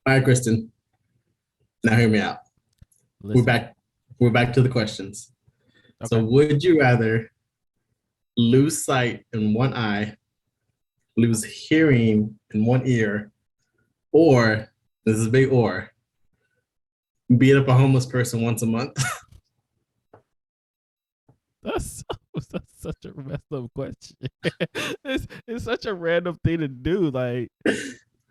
All right, Kristen. Now hear me out. We're Listen. back. We're back to the questions. So, Okay. would you rather lose sight in one eye, lose hearing in one ear, or this is a big or beat up a homeless person once a month? That's such a messed up question. It's such a random thing to do. Like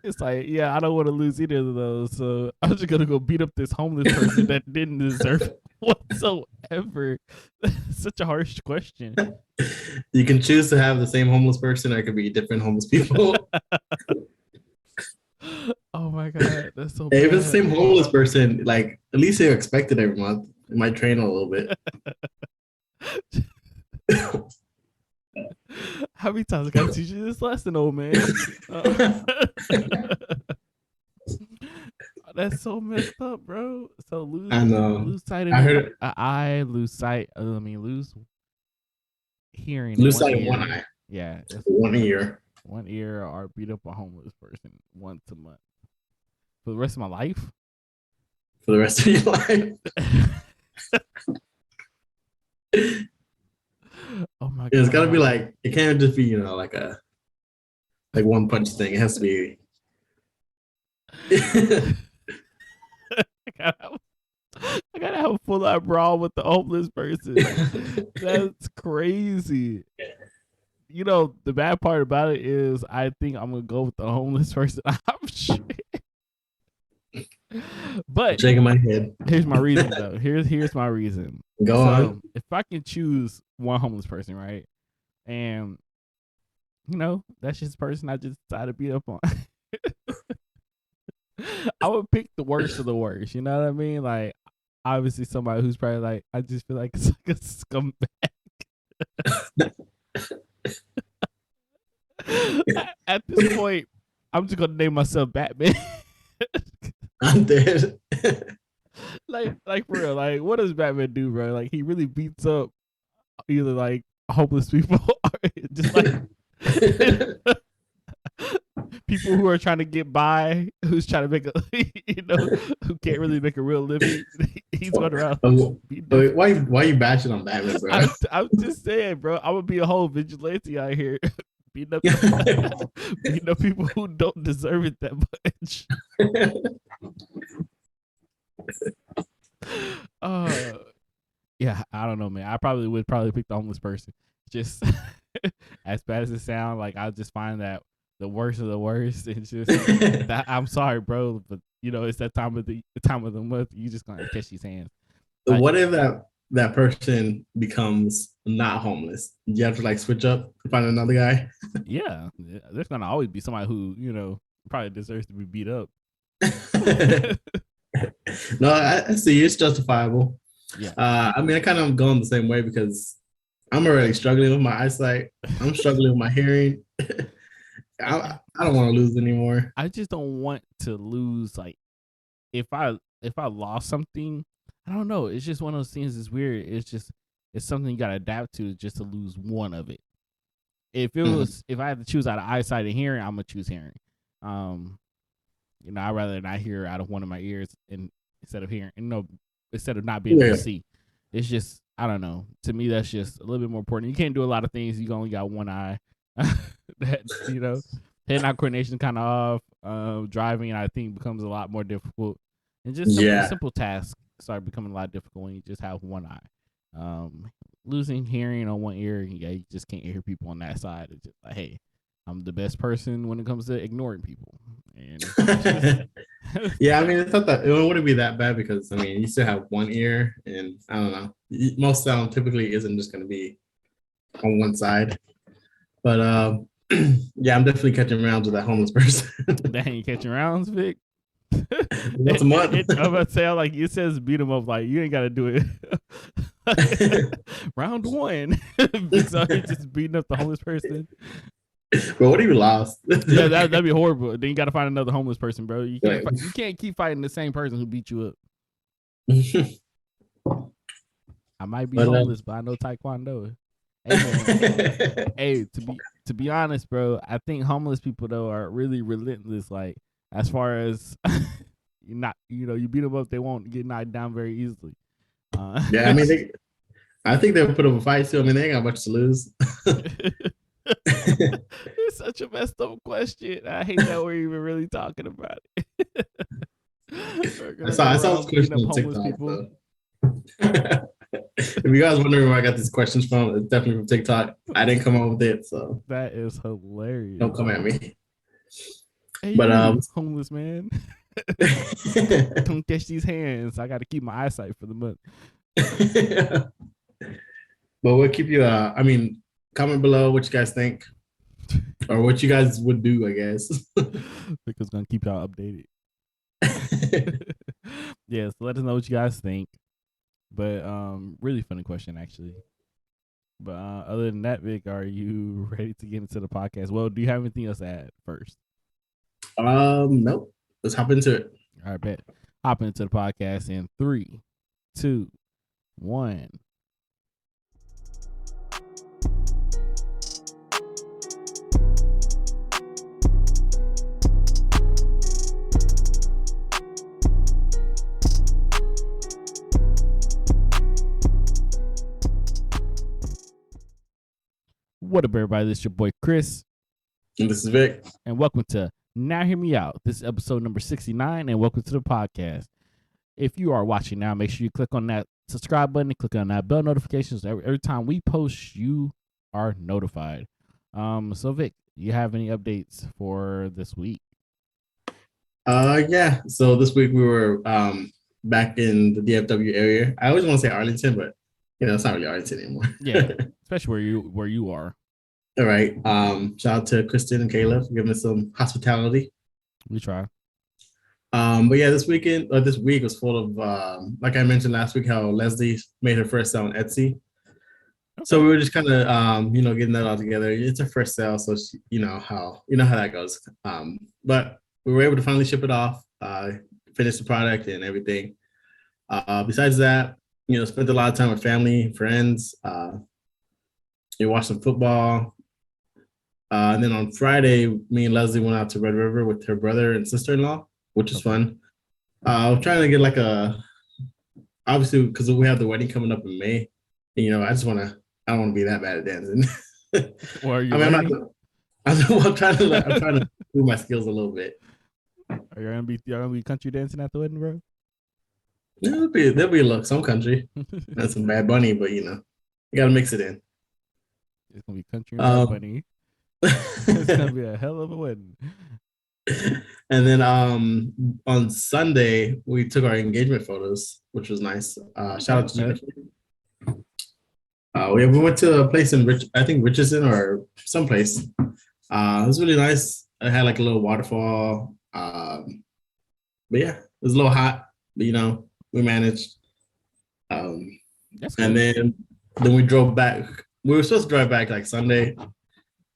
it's like, yeah, I don't want to lose either of those, so I'm just gonna go beat up this homeless person that didn't deserve it whatsoever. That's such a harsh question. You can choose to have the same homeless person, or it could be different homeless people. Oh my god, that's so If it's the bad. same homeless person, like at least you expect it every month. It might train a little bit. How many times I gotta teach you this lesson, old man? That's so messed up, bro. So I know. lose sight I in heard an eye, lose sight. I mean, lose hearing in lose one sight in one ear. eye, Yeah, that's one ear one ear, or beat up a homeless person once a month for the rest of my life. for the rest of your life. Oh my It's gotta be god. like it can't just be like a one punch thing. It has to be. I gotta have a full out brawl with the homeless person. That's crazy. You know, the bad part about it is I think I'm gonna go with the homeless person. I'm sure. I'm But shaking my head. here's my reason though. Here's my reason. Go on. So if I can choose one homeless person, right? And that's just the person I just decided to beat up on. I would pick the worst of the worst. You know what I mean? Like obviously somebody who's probably like, I just feel like it's like a scumbag. At this point, I'm just gonna name myself Batman. I'm dead. like for real, like what does Batman do, bro? Like he really beats up either like homeless people or just like people who are trying to get by, who's trying to make a, who can't really make a real living. He's going around beating up. Why you bashing on Batman, bro? I'm just saying, bro. I'm gonna be a whole vigilante out here, beating up, beating up people who don't deserve it that much. Uh, yeah, I don't know, man. I probably would pick the homeless person. Just as bad as it sounds, like I'll just find that the worst of the worst. It's just that I'm sorry, bro, but it's that time of the month. You just gonna catch these hands. Like, What if that person becomes not homeless? You have to like switch up and find another guy. yeah, there's gonna always be somebody who probably deserves to be beat up. No, I see it's justifiable. Yeah. I mean, I kind of going the same way because I'm already struggling with my eyesight. I'm struggling with my hearing. I don't want to lose anymore. I just don't want to lose. Like, if I lost something, I don't know. It's just one of those things. It's weird. It's something you gotta adapt to just to lose one of it. If I had to choose out of eyesight and hearing, I'm gonna choose hearing. I'd rather not hear out of one of my ears instead of hearing. Instead of not being able to see. It's just, I don't know. To me, that's just a little bit more important. You can't do a lot of things. You only got one eye. Hand-eye coordination kind of off. Driving, I think, becomes a lot more difficult. And just simple tasks start becoming a lot difficult when you just have one eye. Losing hearing on one ear, you just can't hear people on that side. It's just like, hey, I'm the best person when it comes to ignoring people. And yeah, I mean, it's not that it wouldn't be that bad because I mean, you still have one ear, and I don't know. Most sound typically isn't just going to be on one side, but yeah, I'm definitely catching rounds with that homeless person. Dang, you catching rounds, Vic? Once a month. I'm about to say, like, it says beat him up. Like, you ain't got to do it. Round one. Vic's out here just beating up the homeless person. But what if you lost? Yeah, that'd be horrible. Then you got to find another homeless person, bro. You can't keep fighting the same person who beat you up. I might be homeless, but I know Taekwondo. Hey, to be honest, bro, I think homeless people though are really relentless. Like as far as you beat them up, they won't get knocked down very easily. Yeah, I mean, I think they'll put up a fight too. I mean, they ain't got much to lose. It's such a messed up question. I hate that we're even really talking about it. I saw this question on TikTok. So. If you guys wondering where I got these questions from, it's definitely from TikTok. I didn't come up with it, so that is hilarious. Don't come at me. Hey, but homeless man, don't catch these hands. I got to keep my eyesight for the month. But we'll keep you. I mean, comment below what you guys think, or what you guys would do. I guess because gonna keep y'all updated. Yeah, so let us know what you guys think. But really funny question actually. But other than that, Vic, are you ready to get into the podcast? Well, do you have anything else to add first? Nope. Let's hop into it. All right, bet. Hop into the podcast in 3, 2, 1. What up, everybody? This is your boy Chris. And this is Vic. And welcome to Now Hear Me Out. This is episode number 69, and welcome to the podcast. If you are watching now, make sure you click on that subscribe button and click on that bell notifications. Every time we post, you are notified. So Vic, you have any updates for this week? Yeah. So this week we were back in the DFW area. I always want to say Arlington, but it's not really Arlington anymore. Yeah, especially where you are. All right. Shout out to Kristen and Caleb for giving us some hospitality. We try. But yeah, this week was full of like I mentioned last week, how Leslie made her first sale on Etsy. Okay. So we were just kind of getting that all together. It's her first sale, so how that goes. But we were able to finally ship it off, finish the product and everything. Besides that, spent a lot of time with family, friends. Watched some football. And then on Friday, me and Leslie went out to Red River with her brother and sister-in-law, which was fun. I'm trying to get obviously because we have the wedding coming up in May. And, I don't want to be that bad at dancing. Well, are you I'm trying to improve my skills a little bit. Are you gonna be country dancing at the wedding, bro? Yeah, there'll be some country and some Bad Bunny, but you gotta mix it in. It's gonna be country and Bad Bunny. It's gonna be a hell of a wedding. And then on Sunday we took our engagement photos, which was nice. Shout out to Jennifer. We went to a place in Richardson or someplace. It was really nice. It had like a little waterfall. But yeah, it was a little hot, but we managed. And then we drove back. We were supposed to drive back like Sunday,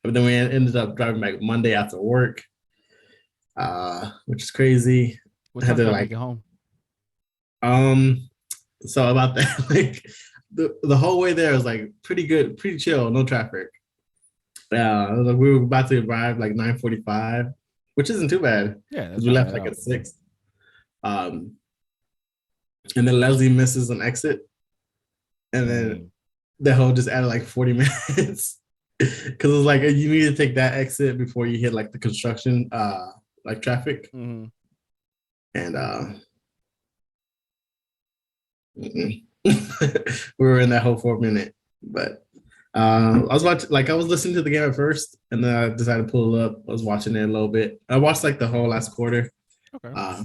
but then we ended up driving back Monday after work, which is crazy. What time did I make it home? So about that, like the whole way there was like pretty good, pretty chill, no traffic. Yeah, we were about to arrive like 9:45, which isn't too bad. Yeah, we left like at 6. And then Leslie misses an exit, and then the whole just added like 40 minutes because it was like you need to take that exit before you hit like the construction like traffic. Mm-hmm. And we were in that whole 4-minute, but I was listening to the game at first, and then I decided to pull it up. I was watching it a little bit. I watched like the whole last quarter. Okay.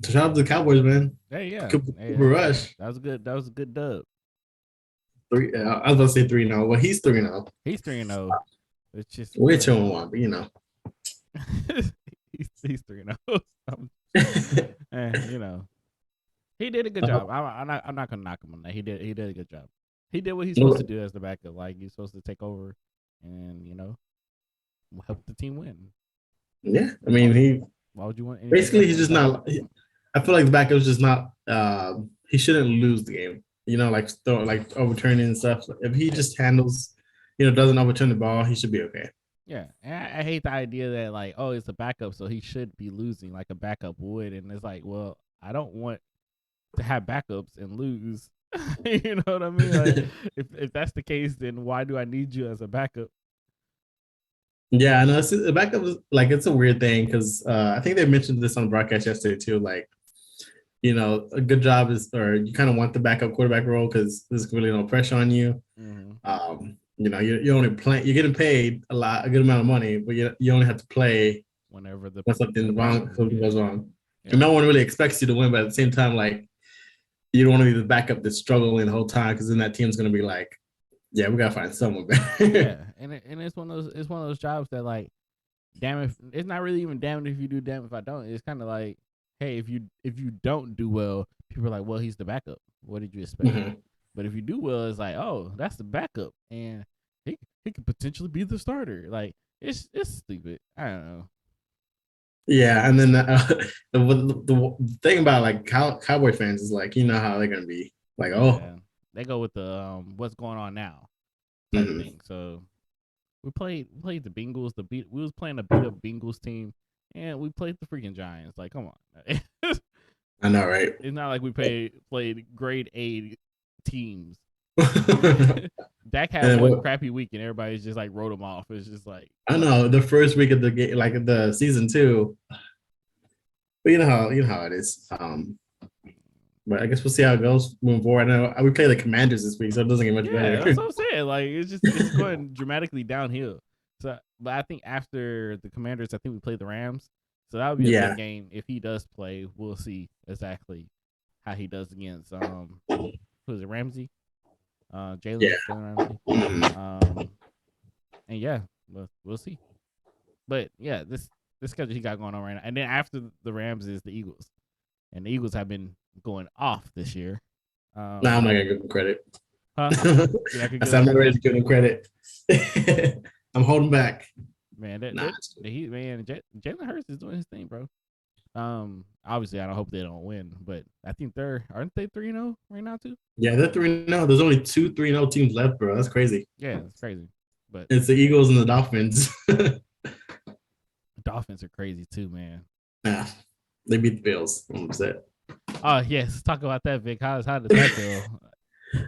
So shout out to the Cowboys, man. Hey, yeah. Cooper Rush. That was good. That was a good dub. 3. I was about to say 3-0. Well, he's 3-0. He's 3-0. It's just we're 2-1, but he's 3-0. And he did a good job. I'm not gonna knock him on that. He did a good job. He did what he's supposed to do as the backup. Like he's supposed to take over and help the team win. Yeah, I mean why would you want? Basically, he's just not. I feel like the backup's just not. He shouldn't lose the game. Overturning and stuff. If he just handles, doesn't overturn the ball, he should be okay. Yeah, and I hate the idea that like, oh, it's a backup, so he should be losing like a backup would, and it's like, well, I don't want to have backups and lose. You know what I mean? Like, if that's the case, then why do I need you as a backup? Yeah, I know. The backup is like it's a weird thing because I think they mentioned this on the broadcast yesterday too. Like, a good job is, or you kind of want the backup quarterback role because there's really no pressure on you. Mm-hmm. You only play, you're getting paid a good amount of money, but you only have to play Whenever when the something yeah, goes wrong. yeah, And no one really expects you to win, but at the same time, like you don't want to be the backup that's struggling the whole time because then that team's gonna be like, yeah, we gotta find someone better. yeah, and it's one of those jobs that like, damn if it's not really even damn it if you do, damn if I don't. It's kind of like, hey, if you don't do well, people are like, well, he's the backup. What did you expect? Mhm. But if you do well, it's like, oh, that's the backup, and he could potentially be the starter. Like it's stupid. I don't know. Yeah, and then the thing about like Cowboy fans is like, how they're gonna be like, oh, Yeah, they go with the what's going on now type mhm. thing. So we played the Bengals. We was playing a beat up Bengals team, and we played the freaking Giants. Like, come on. I know, right? It's not like we played grade A teams. Dak had And one what crappy week, and everybody's just like wrote him off. It's just like, I know the first week of the game, like the season two, but you know how it is. But I guess we'll see how it goes moving forward. I know we play the Commanders this week, so it doesn't get much yeah, better. that's what I'm saying. Like, it's going dramatically downhill. So, but I think after the Commanders, I think we play the Rams. So that would be a good Yeah, game if he does play. We'll see exactly how he does against who is it, Ramsey? yeah. Jalen Ramsey. Mhm. Um, and yeah, we'll see. But yeah, this schedule he got going on right now, and then after the Rams is the Eagles, and the Eagles have been going off this year. Nah, I'm Um, not gonna give them credit. huh? You're not gonna I give said them I'm not credit, ready to give them credit. I'm holding back. man. Nah, Jalen Hurts is doing his thing, bro. Obviously, I don't hope they don't win, but I think aren't they 3-0 right now too? yeah, they're 3-0. There's only two 3-0 teams left, bro. That's crazy. Yeah, it's crazy. But It's the Eagles and the Dolphins. Dolphins are crazy too, man. Nah, they beat the Bills. I'm upset. Oh yes, talk about that, Vic. How does that feel?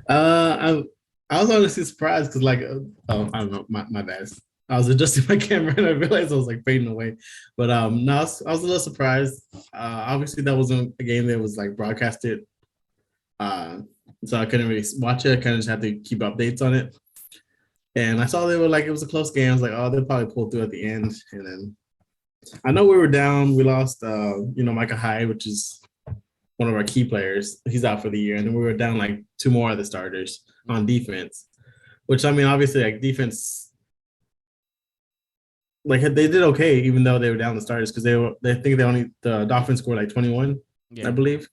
I was honestly surprised because oh, I don't know, my bad. I was adjusting my camera and I realized I was like fading away. But no, I was a little surprised. Obviously that wasn't a game that was like broadcasted. Uh, so I couldn't really watch it. I kind of just had to keep updates on it. And I saw they were like it was a close game. I was like, oh, they'll probably pull through at the end. And then I know we were down. We lost Micah Hyde, which is one of our key players. He's out for the year. And then we were down like two more of the starters on defense. Which I mean, obviously, like defense, like they did okay, even though they were down the starters because the Dolphins scored like 21, I Yeah, believe.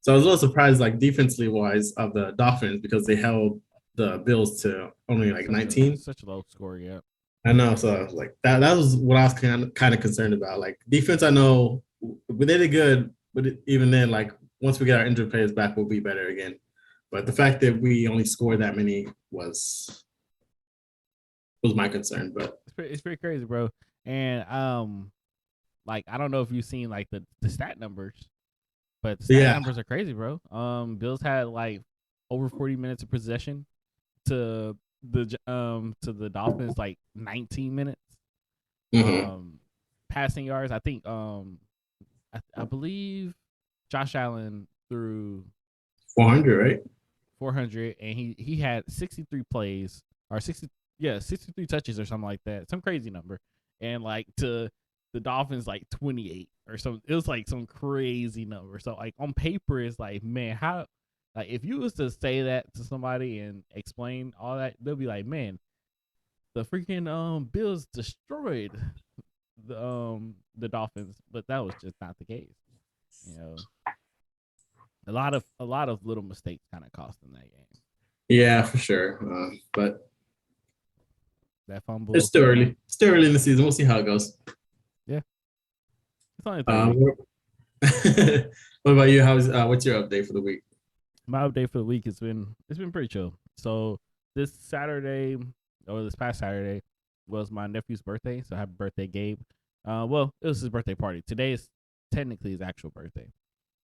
So I was a little surprised, like defensively wise, of the Dolphins because they held the Bills to only like 19. such a low score. Yeah, I know, so I was like that was what I was kind of concerned about. Like defense, I know they did good, but even then, like once we get our injured players back, we'll be better again. But the fact that we only scored that many was my concern. But it's pretty crazy, bro. And like I don't know if you've seen like the stat numbers, but the stat yeah, numbers are crazy, bro. Bills had like over 40 minutes of possession to the Dolphins like 19 minutes. hmm Um, Passing yards, I think I believe Josh Allen threw 400, right? 400, and he had 63 plays or 63 touches or something like that, some crazy number, and like to the Dolphins like 28 or something. It was like some crazy number. So like on paper, it's like, man, how, like if you was to say that to somebody and explain all that, they'll be like, man, the freaking Bills destroyed the Dolphins, but that was just not the case. You know, a lot of little mistakes kind of cost them that game. Yeah, for sure. But That it's fumble, still early. Still early in the season. We'll see how it goes. yeah, it's only the third Um, week. what about you? What's your update for the week? My update for the week has been it's been pretty chill. So this Saturday or this past Saturday, was my nephew's birthday, so happy birthday, Gabe. Well, it was his birthday party. Today is technically his actual birthday,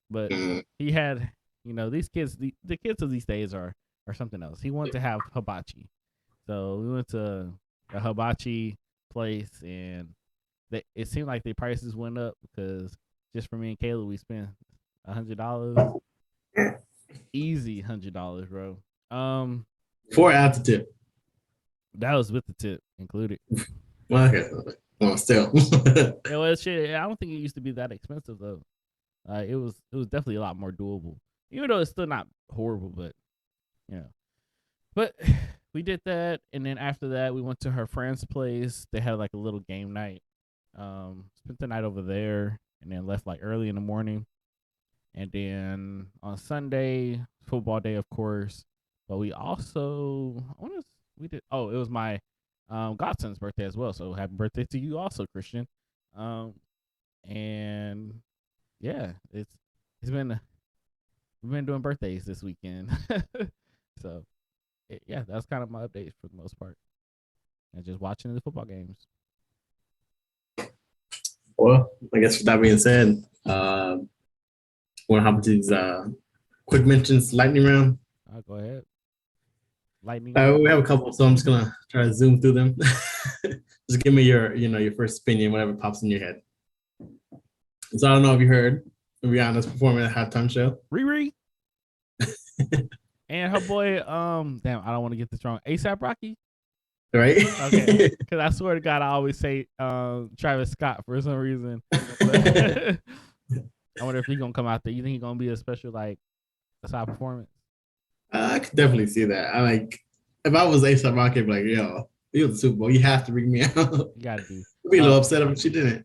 but he had, these kids, the kids of these days are something else. He wanted to have hibachi, so we went to a hibachi place, and it seemed like the prices went up because just for me and Kayla, we spent $100, easy $100, bro. 4 out of tip. That was with the tip included. Well, okay. Well, still. Yeah, well, shit. I don't think it used to be that expensive though. It was definitely a lot more doable, even though it's still not horrible. But but we did that, and then after that, we went to her friend's place. They had like a little game night. Spent the night over there, and then left like early in the morning. And then on Sunday, football day, of course. But we also, it was my godson's birthday as well. So happy birthday to you also, Christian. And yeah, we've been doing birthdays this weekend. So yeah, that's kind of my updates for the most part. And just watching the football games. Well, I guess with that being said, want to hop into these quick mentions lightning round? Go ahead. Lightning. We have a couple, so I'm just gonna try to zoom through them. Just give me your first opinion, whatever pops in your head. So I don't know if you heard Rihanna's performing at halftime show. Riri. And her boy, damn, I don't want to get this wrong. ASAP Rocky. Right? Okay. Because I swear to God, I always say Travis Scott for some reason. I wonder if he's gonna come out there. You think he's gonna be a special like side performance? I could definitely see that. If I was ASAP Rocky, I'd be like, yo, you the Super Bowl, you have to bring me out. You gotta do. I'd be a little upset if she didn't.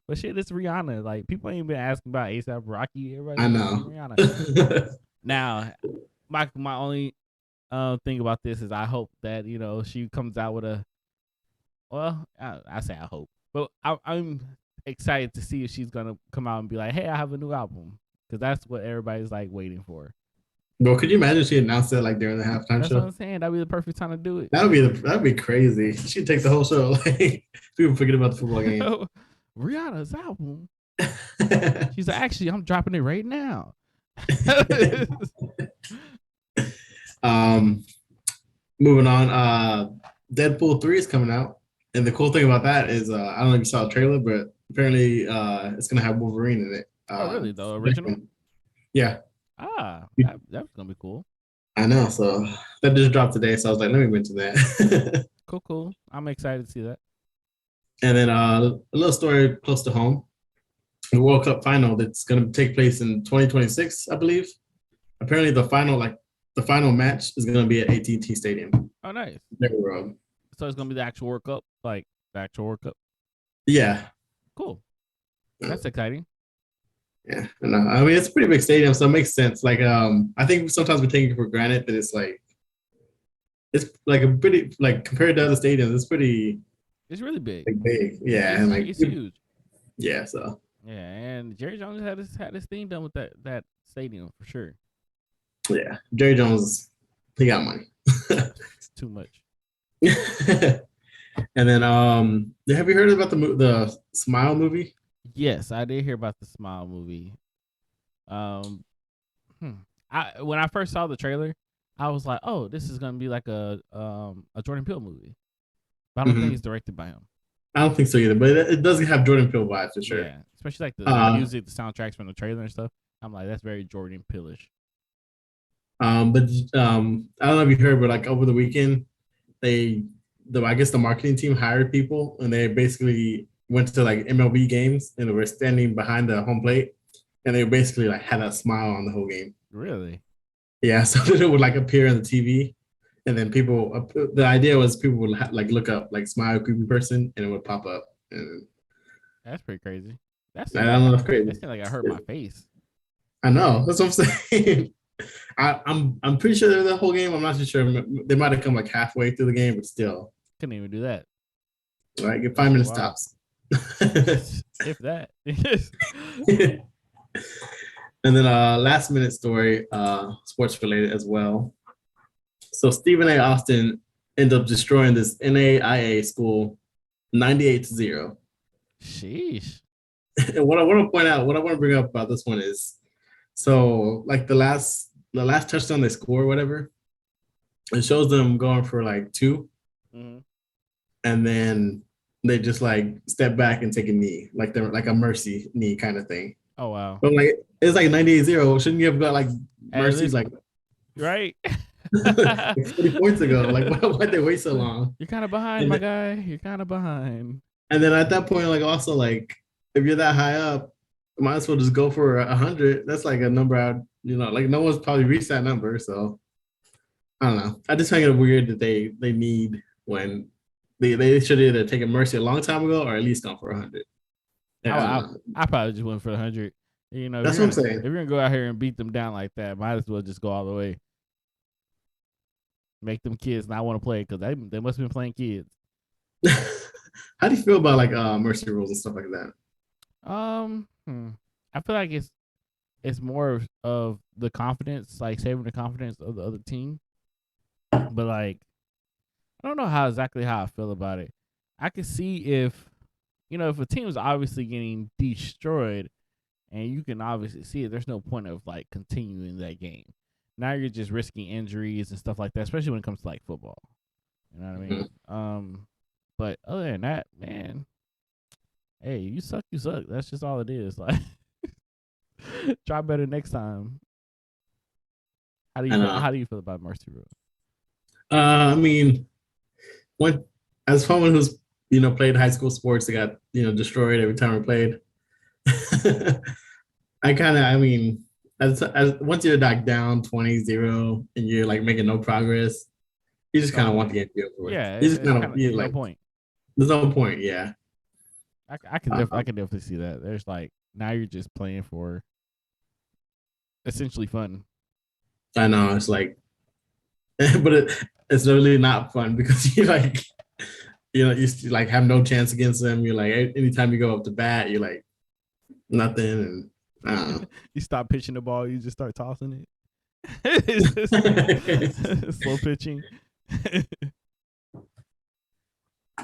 But shit, it's Rihanna. Like people ain't been asking about ASAP Rocky. Everybody I know. Rihanna. Now, my only thing about this is I hope that she comes out with a. Well, I say I hope, but I'm excited to see if she's gonna come out and be like, "Hey, I have a new album," because that's what everybody's like waiting for. Bro, could you imagine if she announced it like during the halftime That's show? what I'm saying. That'd be the perfect time to do it. That'd be crazy. She'd take the whole show. Like people forget about the football game. Rihanna's album. She's like, actually, I'm dropping it right now. Moving on. Deadpool 3 is coming out, and the cool thing about that is I don't know if you saw the trailer, but apparently it's gonna have Wolverine in it. Oh, really? The original? Yeah. That's gonna be cool. I know. So that just dropped today, so I was like, let me mention that. Cool. I'm excited to see that. And then a little story close to home. The World Cup final that's going to take place in 2026, I believe. Apparently, the final match is going to be at AT&T Stadium. Oh, nice. So it's going to be the actual World Cup, like the actual World Cup. Yeah. Cool. That's exciting. Yeah, I mean it's a pretty big stadium, so it makes sense. Like, I think sometimes we take it for granted that it's like a pretty compared to other stadiums, it's pretty. It's really big. Big, yeah, and like it's huge. Yeah, so. Yeah, and Jerry Jones had his thing done with that stadium for sure. Yeah, Jerry Jones, he got money. Too much. And then, have you heard about the Smile movie? Yes, I did hear about the Smile movie. When I first saw the trailer, I was like, "Oh, this is gonna be like a Jordan Peele movie," but I don't think it's directed by him. I don't think so either, but it does have Jordan Peele vibes for sure. Yeah, especially like the music, the soundtracks from the trailer and stuff. I'm like, that's very Jordan Peele-ish. But I don't know if you heard, but like over the weekend, I guess the marketing team hired people, and they basically went to like MLB games, and they were standing behind the home plate, and they basically like had a smile on the whole game. Really? Yeah, so that it would like appear on the TV, and then the idea was people would like look up like smile creepy person, and it would pop up. And that's pretty crazy. I don't know, that's crazy. That seems like I hurt my face. I know. That's what I'm saying. I'm pretty sure they're the whole game. I'm not too sure. They might have come like halfway through the game, but still. Couldn't even do that. All right, get 5 minutes tops. If that. And then last minute story, sports related as well. So Stephen A. Austin end up destroying this NAIA school 98-0. Sheesh. And what I want to point out, what I want to bring up about this one is, so like the last touchdown they score, whatever, it shows them going for like 2, and then they just like step back and take a knee, like they're like a mercy knee kind of thing. Oh wow! But like it's like 98-0. Shouldn't you have got like mercy like right? 40 points ago? Like why'd they wait so long? You're kind of behind, my guy. You're kind of behind. And then at that point, like also like if you're that high up, might as well just go for 100. That's like a number like no one's probably reached that number. So I don't know. I just find it weird that they need when they should either take a mercy a long time ago or at least gone for 100. Yeah, I probably just went for 100. That's what I'm saying. If you're gonna go out here and beat them down like that, might as well just go all the way. Make them kids not want to play because they must have been playing kids. How do you feel about like mercy rules and stuff like that? I feel like it's more of the confidence, like saving the confidence of the other team. But like, I don't know exactly how I feel about it. I can see if a team is obviously getting destroyed, and you can obviously see it, there's no point of like continuing that game. Now you're just risking injuries and stuff like that, especially when it comes to like football. You know what I mean? But other than that, man, hey, you suck. That's just all it is. Like, try better next time. How do you feel about mercy rule? I mean, as someone who's played high school sports that got destroyed every time we played, as once you're like down 20-0 and you're like making no progress, you just kind of want the game to be over. Yeah, you just kind of no point. There's no point. Yeah, I can definitely see that. There's like now you're just playing for essentially fun. I know it's like, but it's really not fun because you like, you like have no chance against them. You're like anytime you go up to bat, you're like nothing, and I don't know. You stop pitching the ball, you just start tossing it. Slow pitching.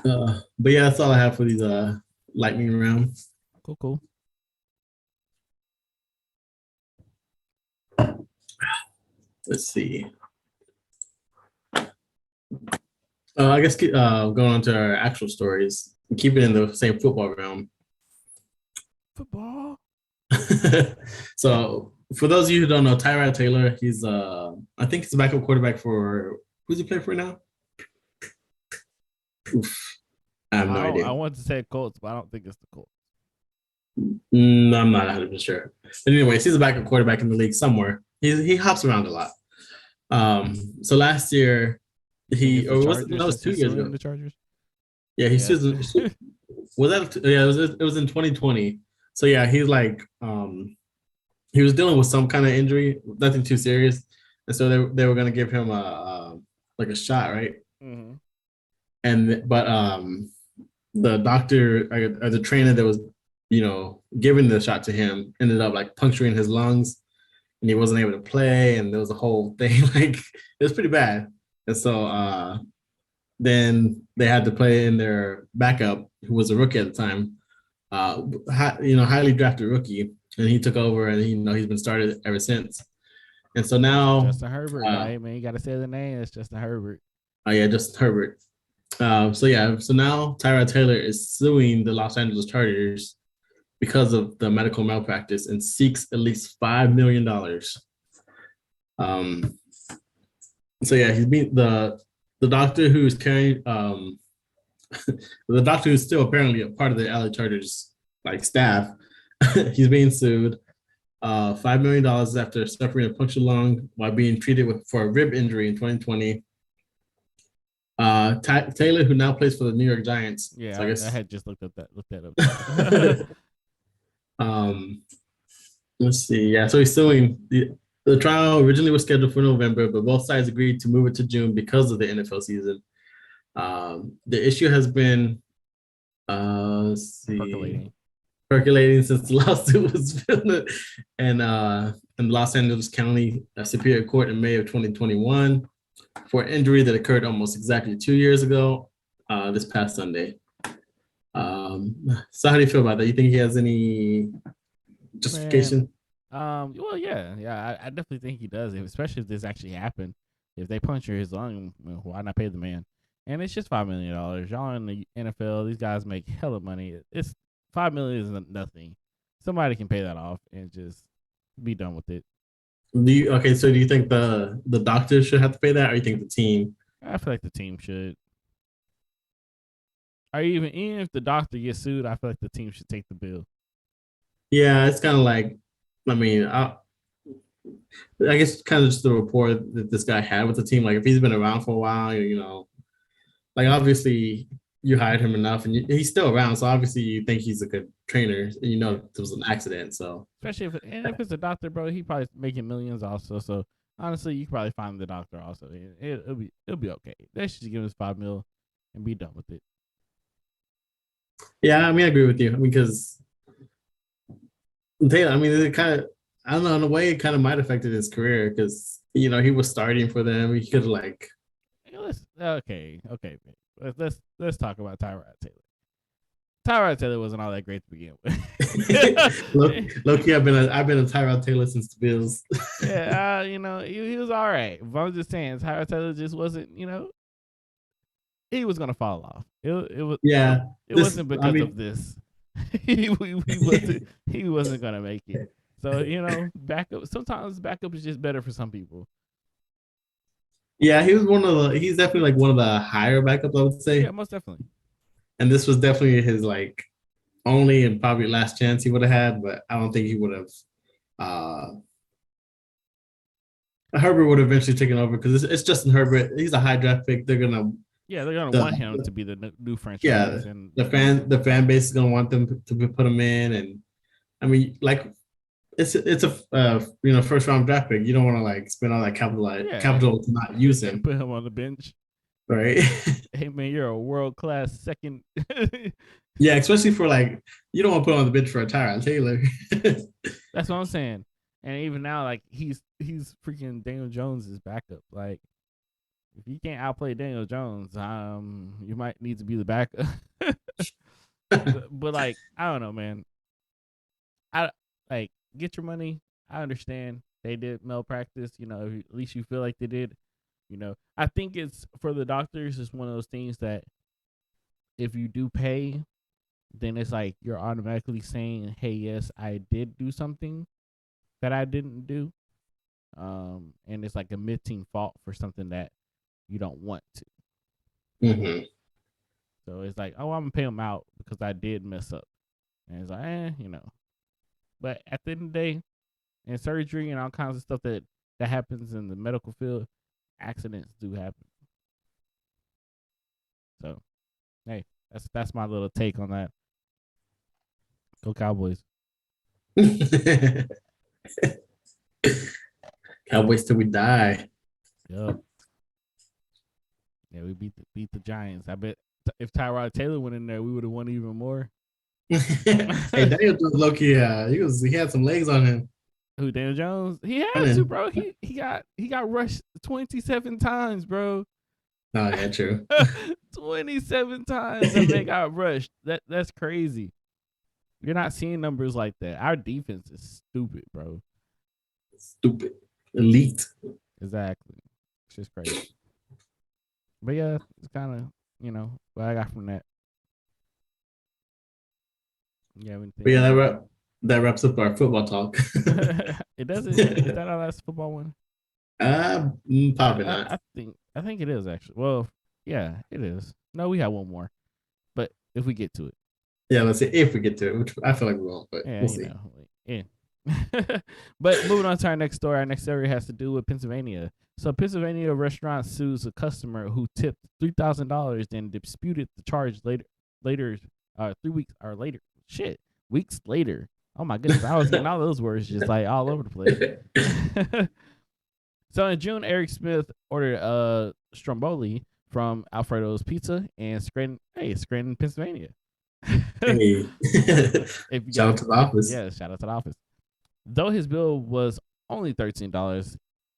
But yeah, that's all I have for these lightning rounds. Cool. Let's see. I guess going on to our actual stories, keep it in the same football realm. Football. So for those of you who don't know, Tyrod Taylor, he's I think he's a backup quarterback for who's he play for now? Oof. I have no idea. I want to say Colts, but I don't think it's the Colts. No, I'm not 100% sure. But anyways, he's a backup quarterback in the league somewhere. He hops around a lot. So last year that was 2 years ago. The Chargers. Yeah, was that? Yeah, it was in 2020. So yeah, he's like he was dealing with some kind of injury, nothing too serious, and so they were gonna give him a shot, right? Mm-hmm. But the doctor or the trainer that was giving the shot to him ended up like puncturing his lungs, and he wasn't able to play, and there was a whole thing. Like it was pretty bad. And so then they had to play in their backup, who was a rookie at the time, highly drafted rookie, and he took over, and he's been started ever since. And so now Justin Herbert, right, man, you got to say the name. It's Justin Herbert. Oh yeah, Justin Herbert. So now Tyrod Taylor is suing the Los Angeles Chargers because of the medical malpractice and seeks at least $5 million. So yeah, he's been the doctor who's carrying the doctor who's still apparently a part of the LA Chargers like staff. He's being sued $5 million after suffering a punctured lung while being treated for a rib injury in 2020. Taylor, who now plays for the New York Giants. Yeah, so I guess I had just looked that up. Let's see. Yeah, so he's suing. The trial originally was scheduled for November, but both sides agreed to move it to June because of the NFL season. The issue has been percolating since the lawsuit was filed in Los Angeles County Superior Court in May of 2021. for an injury that occurred almost exactly 2 years ago, this past Sunday. So how do you feel about that? You think he has any Man, justification? well, yeah, I definitely think he does, especially if this actually happened. If they puncture his lung, why not pay the man? And it's just $5 million. Y'all in the NFL, these guys make hella money. It's $5 million is nothing. Somebody can pay that off and just be done with it. So do you think the doctor should have to pay that, or you think the team? I feel like the team should. Or even if the doctor gets sued, I feel like the team should take the bill. Yeah, it's kind of like, I mean, I guess kind of just the rapport that this guy had with the team. Like if he's been around for a while, like obviously you hired him enough, and he's still around. So obviously you think he's a good trainer. And you know Yeah. there was an accident. So Especially if it's a doctor, bro, he probably making millions also. So honestly, you can probably find the doctor also. It'll be okay. They should just give us $5 million and be done with it. yeah, I mean I agree with you. I mean because Taylor, I mean it kind of, I don't know, in a way it kind of might have affected his career because he was starting for them. He could like Okay. Man. Let's talk about Tyrod Taylor. Tyrod Tayller wasn't all that great to begin with. low key, I've been a Tyrod Taylor since the Bills. Yeah, he was all right. But I'm just saying, Tyrod Taylor just wasn't, he was gonna fall off. It was Yeah, it wasn't because of this. he wasn't gonna make it. So backup. Sometimes backup is just better for some people. Yeah, he's definitely like one of the higher backups, I would Yeah, say. most definitely. And this was definitely his like only and probably last chance he would have had, but I don't think he would have. Uh, Herbert would have eventually taken over because it's Justin Herbert. He's a high draft pick. They're gonna Want him to be the new yeah franchise, and the fan base is gonna want them to put him in, and I mean like it's a first round draft pick. You don't want to like spend all that capital to not use and him, put him on the bench. right? Hey man, you're a world class second. Yeah, especially for like you don't want to put on the bench for a Tyrod Taylor. That's what I'm saying. And even now, like he's freaking Daniel Jones' backup. Like if you can't outplay Daniel Jones, you might need to be the backup. but like I don't know, man. I like get your money. I understand they did malpractice. At least you feel like they did. I think it's for the doctors. It's one of those things that if you do pay, then it's like you're automatically saying, "Hey, yes, I did do something that I didn't do," and it's like admitting fault for something that you don't want to. Mm-hmm. So it's like, "Oh, I'm gonna pay them out because I did mess up," and it's like, But at the end of the day, in surgery and all kinds of stuff that happens in the medical field, accidents do happen. So, hey, that's my little take on that. Go Cowboys. Cowboys till we die. Yep. Yeah, we beat the Giants. I bet if Tyrod Taylor went in there, we would have won even more. Hey, Daniel Jones, low-key, he had some legs on him. Who, Daniel Jones? He had to, bro. He got rushed 27 times, bro. Oh yeah, true. 27 times that man got rushed. That's crazy. You're not seeing numbers like that. Our defense is stupid, bro. Stupid. Elite. Exactly. It's just crazy. But yeah, it's kind of, what I got from that. Yeah, but yeah, that wraps up our football talk. It doesn't. Is that our last football one? Probably not. I think it is actually. Well, yeah, it is. No, we have one more, but if we get to it. Yeah, let's see if we get to it, which I feel like we won't, but Yeah, we'll see. Yeah. But moving on to our next story. Our next story has to do with Pennsylvania. So, Pennsylvania restaurant sues a customer who tipped $3,000 and disputed the charge later. 3 weeks or later. Weeks later. Oh my goodness, I was getting all those words just like all over the place. So in June, Eric Smith ordered stromboli from Alfredo's Pizza in Scranton, Pennsylvania. Hey, shout out to the office. Yeah, shout out to the office. Though his bill was only $13,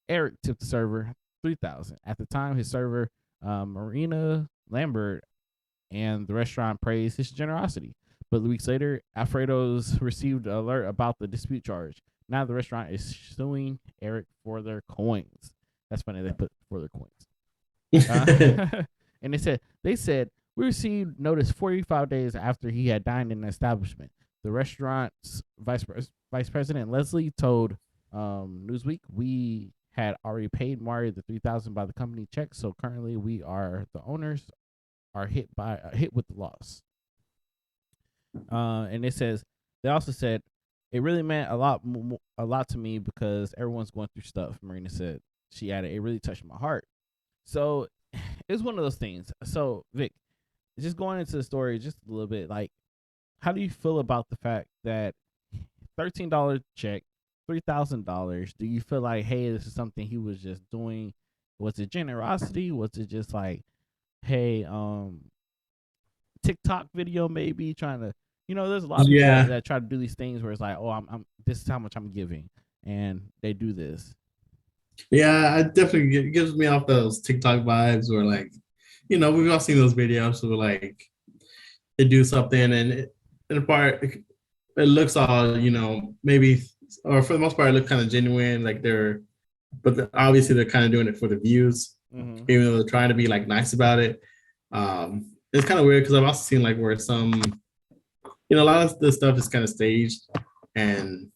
Eric tipped the server $3,000. At the time, his server, Marina Lambert, and the restaurant praised his generosity. But weeks later, Alfredo's received an alert about the dispute charge. Now the restaurant is suing Eric for their coins. That's funny. They put for their coins. And they said we received notice 45 days after he had dined in the establishment. The restaurant's vice president Leslie told Newsweek we had already paid Mario the $3,000 by the company check, so currently we are the owners are hit with the loss. And they also said it really meant a lot to me because everyone's going through stuff. Marina said. She added, it really touched my heart. So it's one of those things. So Vic, just going into the story just a little bit, like, how do you feel about the fact that $13 check, $3,000? Do you feel like, hey, this is something he was just doing? Was it generosity? Was it just like, hey, TikTok video maybe trying to, there's a lot of people that try to do these things where it's like, oh, I'm this is how much I'm giving, and they do this. Yeah, I definitely it gives me off those TikTok vibes where, like, we've all seen those videos where, like, they do something and in a part it looks all, maybe, or for the most part it looks kind of genuine, like obviously they're kind of doing it for the views, even though they're trying to be like nice about it. It's kind of weird because I've also seen like where some, a lot of the stuff is kind of staged, and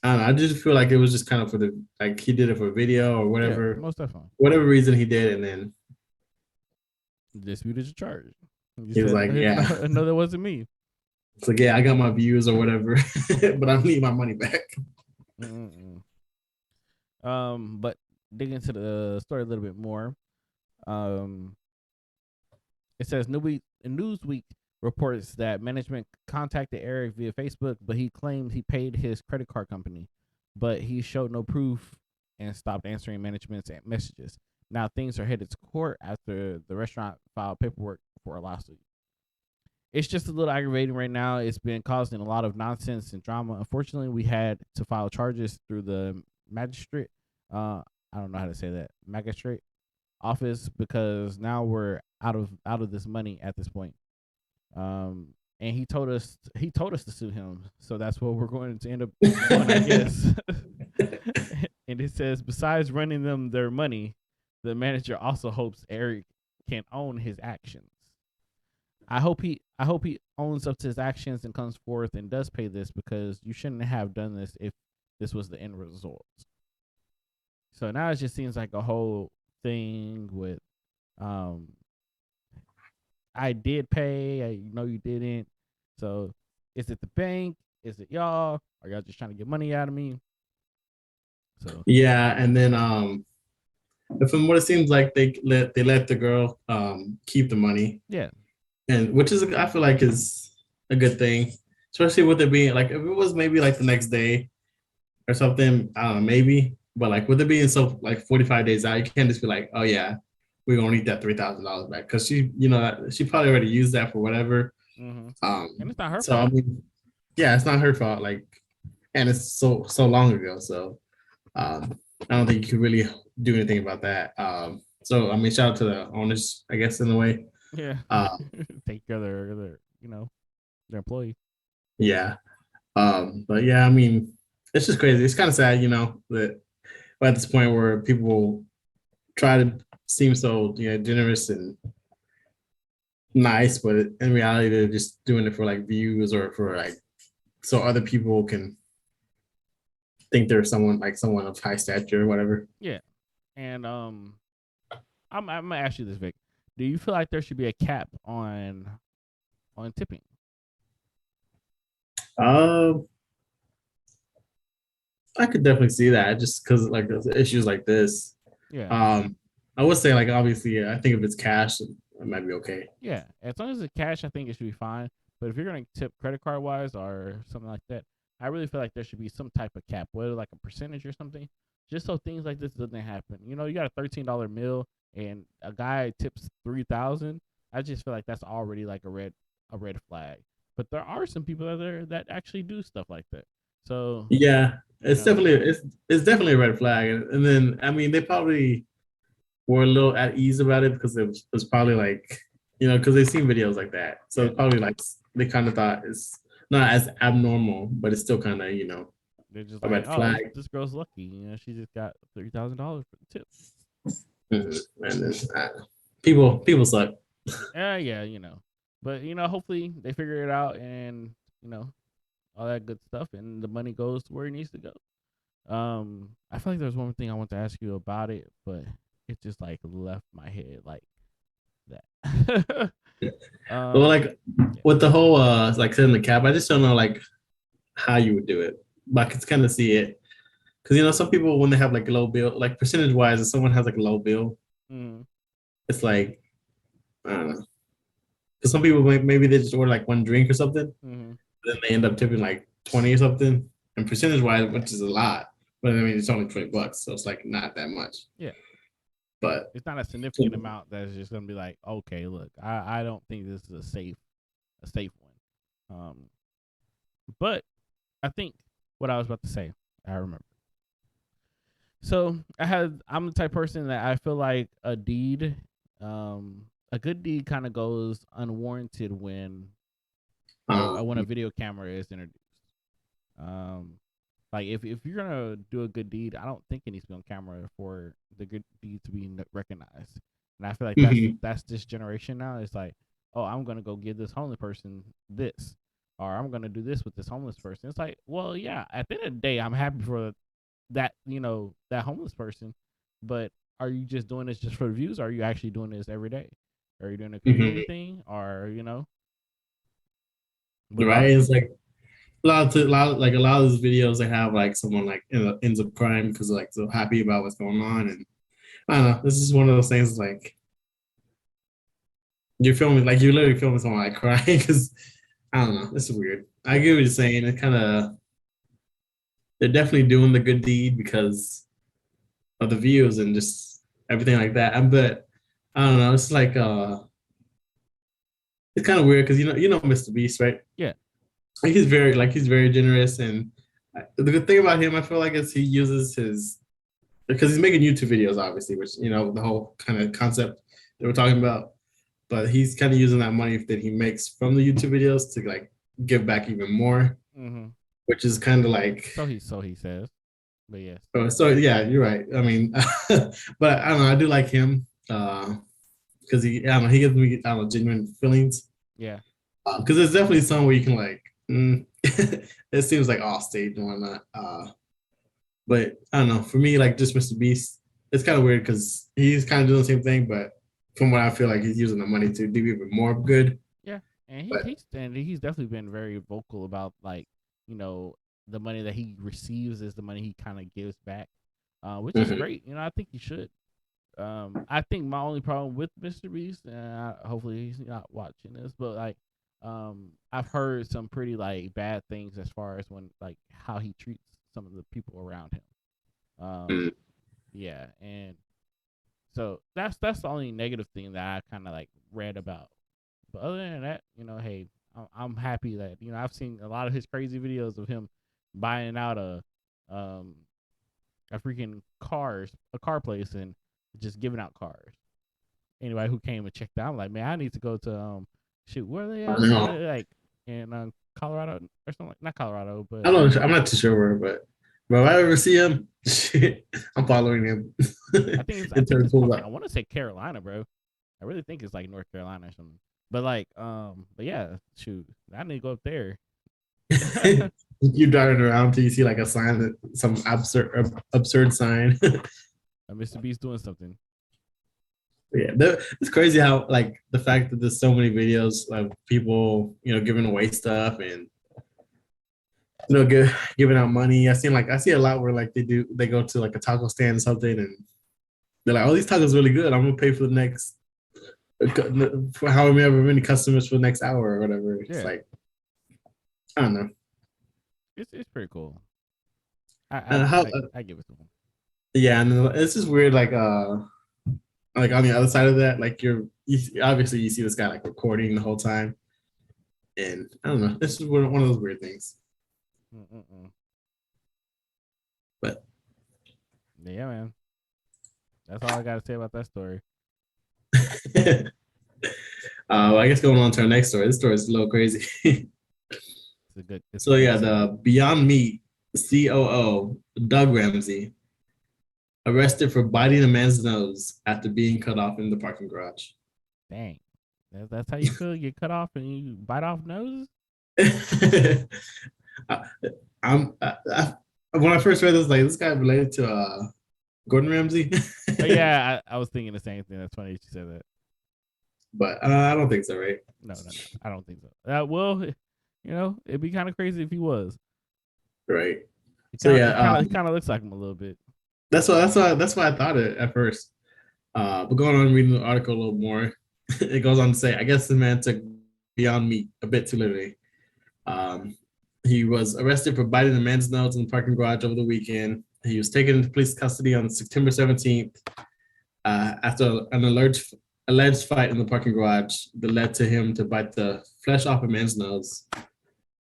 I don't know, I just feel like it was just kind of like he did it for a video or whatever. Yeah, most definitely. Whatever reason he did, and then disputed your charge. He was like, yeah. No, that wasn't me. It's like, yeah, I got my views or whatever, but I need my money back. But digging into the story a little bit more, it says Newsweek reports that management contacted Eric via Facebook, but he claimed he paid his credit card company, but he showed no proof and stopped answering management's messages. Now things are headed to court after the restaurant filed paperwork for a lawsuit. It's just a little aggravating right now. It's been causing a lot of nonsense and drama. Unfortunately, we had to file charges through the magistrate. I don't know how to say that. Magistrate office, because now we're out of this money at this point. And he told us to sue him. So that's what we're going to end up doing, I guess. And it says, besides running them their money, the manager also hopes Eric can own his actions. I hope he owns up to his actions and comes forth and does pay this, because you shouldn't have done this if this was the end result. So now it just seems like a whole thing with I did pay, you didn't. So is it the bank? Is it y'all? Are y'all just trying to get money out of me? So yeah, and then from what it seems like, they let the girl keep the money. Yeah. And which is, I feel like, is a good thing, especially with it being like, if it was maybe like the next day or something, I don't know, maybe, but like with it being so like 45 days out, you can't just be like, oh yeah, we're gonna need that $3,000 back, because she probably already used that for whatever. And it's not her so fault. I mean, yeah, it's not her fault, like, and it's so long ago, so I don't think you could really do anything about that. So I mean, shout out to the owners, I guess, in a way. Yeah. Take care of their their employee. Yeah. But yeah, I mean, it's just crazy. It's kind of sad, that we're at this point where people try to seem so, generous and nice, but in reality, they're just doing it for like views, or for like, so other people can think they're someone of high stature or whatever. Yeah. And I'm gonna ask you this, Vic. Do you feel like there should be a cap on tipping? I could definitely see that, just because like issues like this. Yeah. I would say, like, obviously, I think if it's cash, it might be okay. Yeah, as long as it's cash, I think it should be fine. But if you're gonna tip credit card wise or something like that, I really feel like there should be some type of cap, whether like a percentage or something, just so things like this doesn't happen. You got a $13 meal and a guy tips $3,000. I just feel like that's already like a red flag. But there are some people out there that actually do stuff like that. So yeah, it's definitely a red flag. And then, I mean, they probably, were a little at ease about it because it was probably like, because they've seen videos like that. So it's probably like they kind of thought it's not as abnormal, but it's still kind of, They're just a like, red oh, flag. this girl's lucky. She just got $30,000 for the tip. And then people suck. Yeah. But hopefully they figure it out and all that good stuff, and the money goes to where it needs to go. I feel like there's one thing I want to ask you about it, but it just like left my head like that. Well, like with the whole like setting the cap, I just don't know like how you would do it. But I can kind of see it because some people when they have like a low bill, like percentage wise, if someone has like a low bill, it's like I don't know. Because some people maybe they just order like one drink or something, then they end up tipping like 20 or something, and percentage wise, which is a lot, but I mean it's only $20, so it's like not that much. Yeah. But it's not a significant amount that's just gonna be like, okay, look, I don't think this is a safe one. But I think what I was about to say, I remember. So I'm the type of person that I feel like a good deed kind of goes unwarranted when a video camera is introduced. Like if you're gonna do a good deed, I don't think it needs to be on camera for the good deed to be recognized. And I feel like that's this generation now. It's like, oh, I'm gonna go give this homeless person this, or I'm gonna do this with this homeless person. It's like, well, yeah. At the end of the day, I'm happy for that that homeless person, but are you just doing this just for the views? Or are you actually doing this every day? Are you doing a community thing? Or right? It's like a lot of these videos they have like someone like ends up crying because they're like so happy about what's going on, and I don't know. This is one of those things like you're literally filming someone like crying because I don't know. This is weird. I get what you're saying. It kind of they're definitely doing the good deed because of the views and just everything like that. But I don't know. It's like it's kind of weird because Mr. Beast, right? Yeah. He's very generous, and the good thing about him, I feel like, is he uses his because he's making YouTube videos, obviously, which the whole kind of concept that we're talking about. But he's kind of using that money that he makes from the YouTube videos to like give back even more, which is kind of like so he says, but yes. So yeah, you're right. I mean, but I don't know. I do like him because he gives me genuine feelings. Yeah. Because there's definitely some where you can like it seems like off stage and whatnot. But I don't know. For me, like just Mr. Beast, it's kind of weird because he's kind of doing the same thing, but from what I feel like he's using the money to do even more good. Yeah, and he's definitely been very vocal about like the money that he receives is the money he kind of gives back, which is great. I think he should. I think my only problem with Mr. Beast, and hopefully he's not watching this, but like, I've heard some pretty like bad things as far as when like how he treats some of the people around him. Yeah, and so that's the only negative thing that I kind of like read about. But other than that, hey, I'm happy that I've seen a lot of his crazy videos of him buying out a freaking a car place and just giving out cars. Anybody who came and checked out, I'm like, man, I need to go to shoot, where are they at? Like in Colorado or something, like, not Colorado, but I don't know. I'm not too sure where, but if I ever see him, I'm following him. I think it's I want to say Carolina, bro. I really think it's like North Carolina or something. But like, but yeah, shoot, I need to go up there. You driving around till you see like a sign that some absurd sign. Mr. Beast doing something. Yeah, it's crazy how like the fact that there's so many videos of people giving away stuff and giving out money. I see a lot where like they go to like a taco stand or something and they're like, oh, these tacos are really good. I'm gonna pay for the next for however many customers for the next hour or whatever. It's like I don't know. It's pretty cool. I give it to him. Yeah, and it's just weird. Like on the other side of that, like obviously you see this guy like recording the whole time, and I don't know. This is one of those weird things. But yeah, man. That's all I got to say about that story. I guess going on to our next story. This story is a little crazy. It's a good. It's a So good yeah, the Beyond Meat COO Doug Ramsey arrested for biting a man's nose after being cut off in the parking garage. Dang. That's how you feel? You get cut off and you bite off noses? I, when I first read this, like this guy related to Gordon Ramsay. Oh, yeah, I was thinking the same thing. That's funny that you said that. But I don't think so, right? No, I don't think so. Well, it'd be kind of crazy if he was. Right. So yeah, it kind of looks like him a little bit. That's why I thought it at first. But going on reading the article a little more, it goes on to say, I guess the man took Beyond Meat a bit too literally. He was arrested for biting a man's nose in the parking garage over the weekend. He was taken into police custody on September 17th after an alleged fight in the parking garage that led to him to bite the flesh off a man's nose.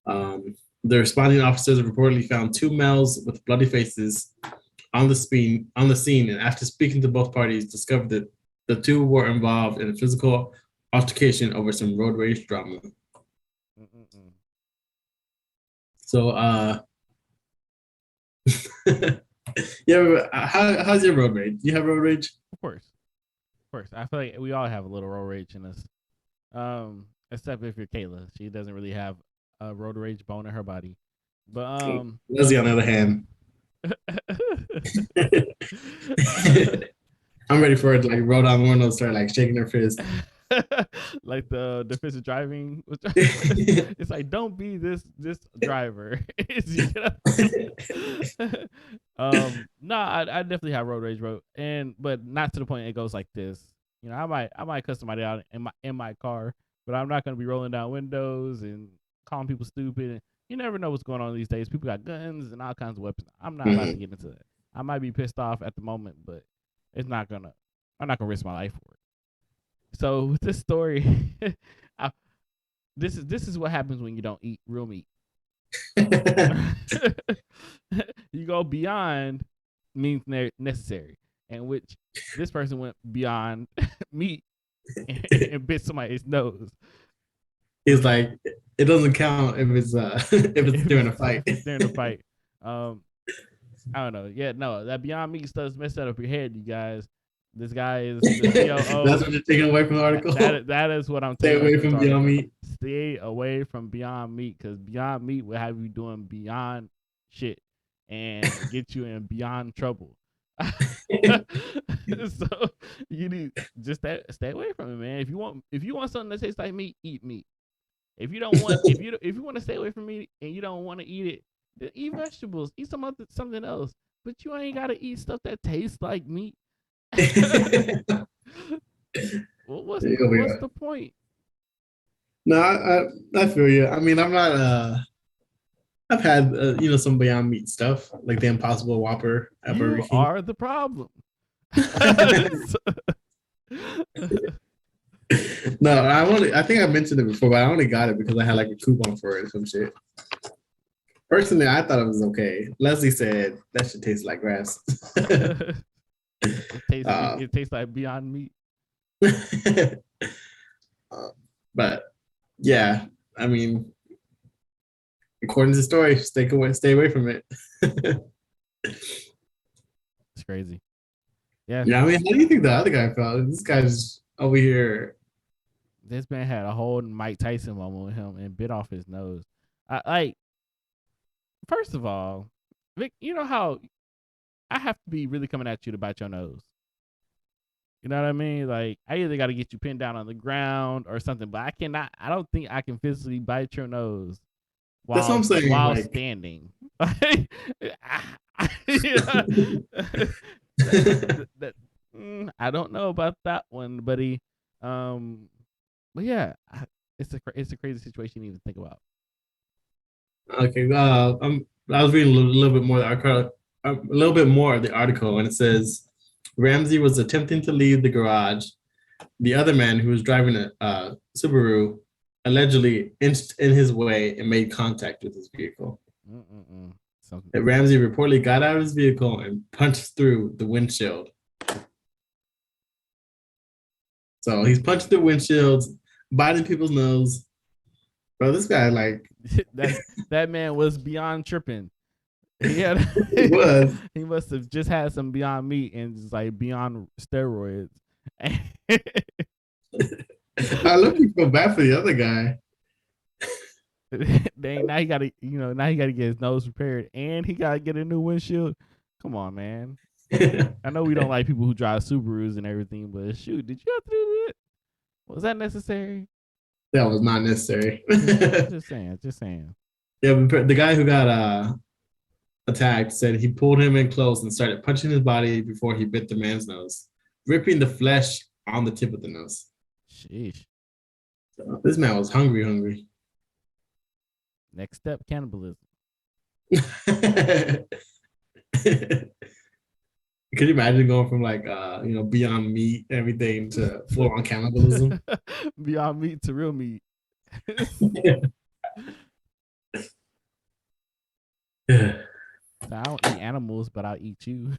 The responding officers reportedly found two males with bloody faces on the scene, and after speaking to both parties, discovered that the two were involved in a physical altercation over some road rage drama. So, yeah, how's your road rage? Do you have road rage? Of course. I feel like we all have a little road rage in us. Except if you're Kayla, she doesn't really have a road rage bone in her body. But Leslie, on the other hand, I'm ready for it to like roll down the window and start like shaking her fist. Like the defensive driving. It's like, don't be this driver. No, I definitely have road rage, bro, but not to the point it goes like this. I might cuss somebody out in my car, but I'm not gonna be rolling down windows and calling people stupid. You never know what's going on these days. People got guns and all kinds of weapons. I'm not about to get into that. I might be pissed off at the moment, but I'm not gonna risk my life for it. So with this story, this is what happens when you don't eat real meat. You go beyond means necessary, and which this person went beyond meat and bit somebody's nose. It's like it doesn't count if it's during a fight. During a fight. I don't know. Yeah, no, that Beyond Meat stuff's messed up your head, you guys. This guy is the COO. That's what you're taking away from the article. That is what I'm taking away from Beyond Meat. Stay away from Beyond Meat, because Beyond Meat will have you doing beyond shit and get you in beyond trouble. So you need just stay away from it, man. If you want something that tastes like meat, eat meat. If you don't want if you want to stay away from meat and you don't want to eat it, then eat vegetables. Eat something else. But you ain't gotta eat stuff that tastes like meat. Well, what's the point? No, I feel you. I mean, I'm not. I've had some Beyond Meat stuff like the Impossible Whopper at Burger King. You are the problem. No, I think I mentioned it before, but I only got it because I had like a coupon for it or some shit. Personally, I thought it was okay. Leslie said that shit tastes like grass. It tastes like Beyond Meat. But yeah, I mean, according to the story, stay away from it. It's crazy. Yeah. Yeah, I mean, how do you think the other guy felt? This guy's over here. This man had a whole Mike Tyson moment with him and bit off his nose. First of all, Vic, you know how I have to be really coming at you to bite your nose. You know what I mean? Like, I either got to get you pinned down on the ground or something, but I don't think I can physically bite your nose while, that's what I'm saying, while standing. I don't know about that one, buddy. But yeah, it's a crazy situation to even think about. Okay, I was reading a little bit more of the article, and it says Ramsey was attempting to leave the garage. The other man, who was driving a Subaru, allegedly inched in his way and made contact with his vehicle. Ramsey reportedly got out of his vehicle and punched through the windshield. So he's punching through windshields, biting people's nose. Bro, this guy like that man was beyond tripping. He had he was. he must have just had some Beyond Meat and just like beyond steroids. I look, you feel bad for the other guy. Dang, now he gotta get his nose repaired and he gotta get a new windshield. Come on, man. I know we don't like people who drive Subarus and everything, but shoot, did you have to do that? Was that necessary? That was not necessary. Just saying. Yeah, the guy who got attacked said he pulled him in close and started punching his body before he bit the man's nose, ripping the flesh on the tip of the nose. Sheesh. So this man was hungry. Next step, cannibalism. Could you imagine going from like Beyond Meat and everything to full on cannibalism? Beyond Meat to real meat. Yeah. So I don't eat animals, but I'll eat you.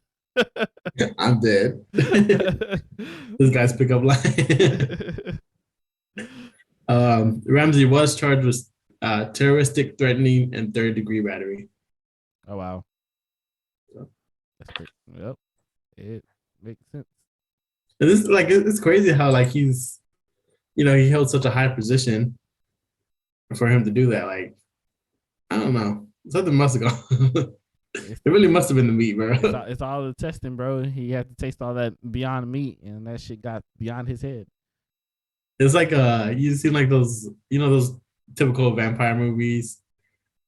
I'm dead. This guy's pickup line. Ramsey was charged with terroristic threatening and third-degree battery. Oh wow. That's great. Yep. It makes sense. And this it's crazy how like he's he held such a high position for him to do that. Like, I don't know. Something must have gone. It really must have been the meat, bro. It's all the testing, bro. He had to taste all that Beyond Meat, and that shit got beyond his head. It's like you see like those those typical vampire movies,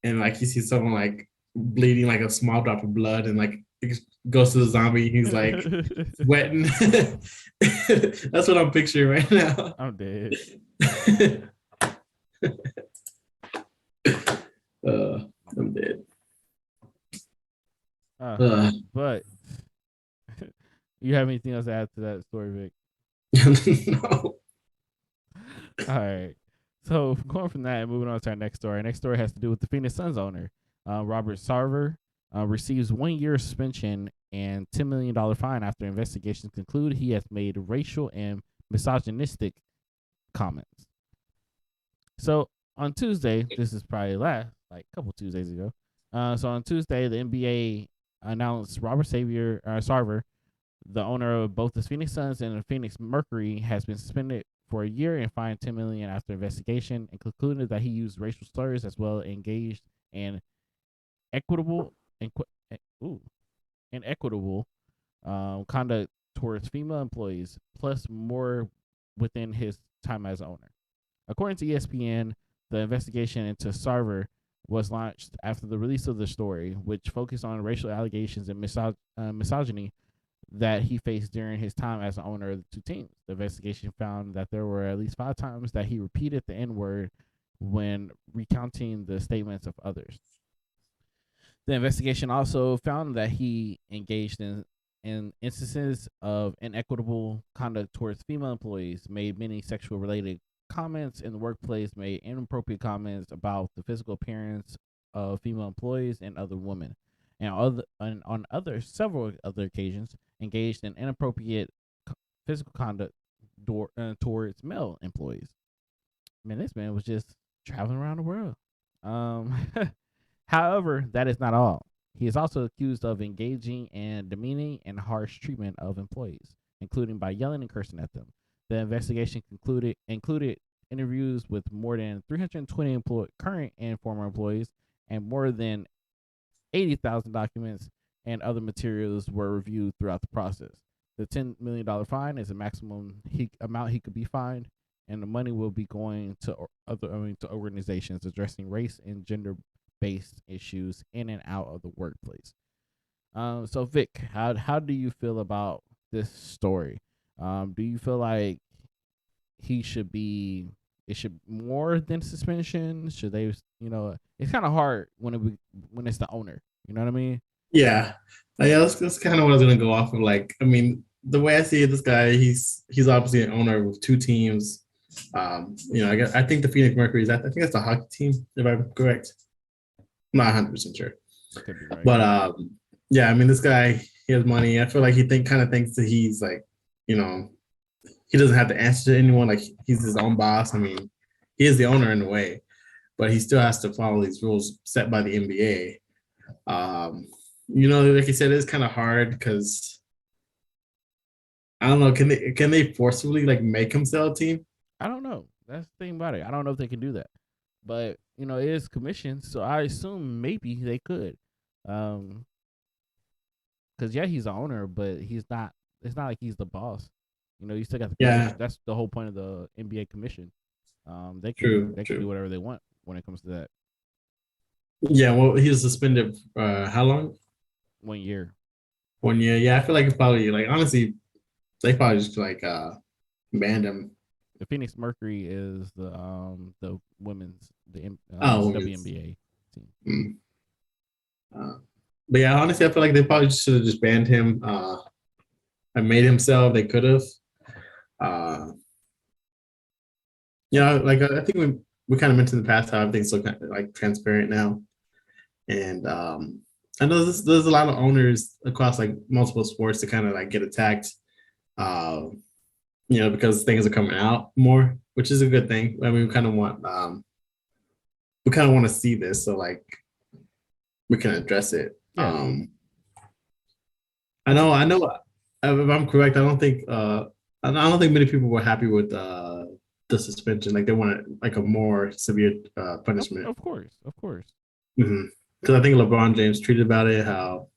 and like you see someone like bleeding like a small drop of blood, and like it goes to the zombie. He's like sweating. That's what I'm picturing right now. I'm dead. I'm dead. But you have anything else to add to that story, Vic? No. All right. So going from that and moving on to our next story. Our next story has to do with the Phoenix Suns owner, Robert Sarver, receives 1 year suspension and $10 million fine after investigations conclude he has made racial and misogynistic comments. So on Tuesday, this is probably a couple Tuesdays ago. So on Tuesday, the NBA announced Robert Sarver, the owner of both the Phoenix Suns and the Phoenix Mercury, has been suspended for a year and fined $10 million after investigation, and concluded that he used racial slurs as well as engaged in inequitable conduct towards female employees, plus more within his time as owner. According to ESPN, the investigation into Sarver was launched after the release of the story, which focused on racial allegations and misogyny that he faced during his time as the owner of the two teams. The investigation found that there were at least 5 times that he repeated the N-word when recounting the statements of others. The investigation also found that he engaged in instances of inequitable conduct towards female employees, made many sexual-related comments in the workplace, made inappropriate comments about the physical appearance of female employees and other women, and on several other occasions, engaged in inappropriate physical conduct towards male employees. Man, this man was just traveling around the world. However, that is not all. He is also accused of engaging in demeaning and harsh treatment of employees, including by yelling and cursing at them. The investigation included interviews with more than 320 current and former employees, and more than 80,000 documents and other materials were reviewed throughout the process. The $10 million fine is the maximum amount he could be fined, and the money will be going to organizations addressing race and gender-based issues in and out of the workplace. So Vic, how do you feel about this story? Do you feel like it should more than suspension? Should they, it's kind of hard when it's the owner. You know what I mean? Yeah. That's kind of what I was gonna go off of. Like, I mean, the way I see it, this guy, he's obviously an owner with 2 teams. I think the Phoenix Mercury I think that's a hockey team, if I'm correct. I'm not 100% sure. Could be right. But yeah, I mean, this guy, he has money. I feel like he thinks that he's like, he doesn't have to answer to anyone. Like he's his own boss. I mean, he is the owner in a way, but he still has to follow these rules set by the NBA. Like you said, it's kind of hard because I don't know. Can they forcibly like make him sell a team? I don't know. That's the thing about it. I don't know if they can do that, but it is commission, so I assume maybe they could. Um, because yeah, he's the owner, but he's not. It's not like he's the boss. You still got the commission. Yeah, That's the whole point of the NBA commission. They can true. do whatever they want when it comes to that. Yeah, well, he was suspended. How long? 1 year. 1 year. Yeah, I feel like it probably like honestly, they probably just like banned him. The Phoenix Mercury is the women's Oh, WNBA team. mm. But yeah, honestly, I feel like they probably should have just banned him. And made him sell. They could have. Like I think we kind of mentioned in the past how everything's so kind of like transparent now, and I know there's a lot of owners across like multiple sports to kind of like get attacked, because things are coming out more, which is a good thing. I mean, we kind of want to see this so like we can address it. Yeah. I know. If I'm correct, I don't think many people were happy with the suspension. Like they wanted like a more severe punishment. Of course. Because I think LeBron James tweeted about it how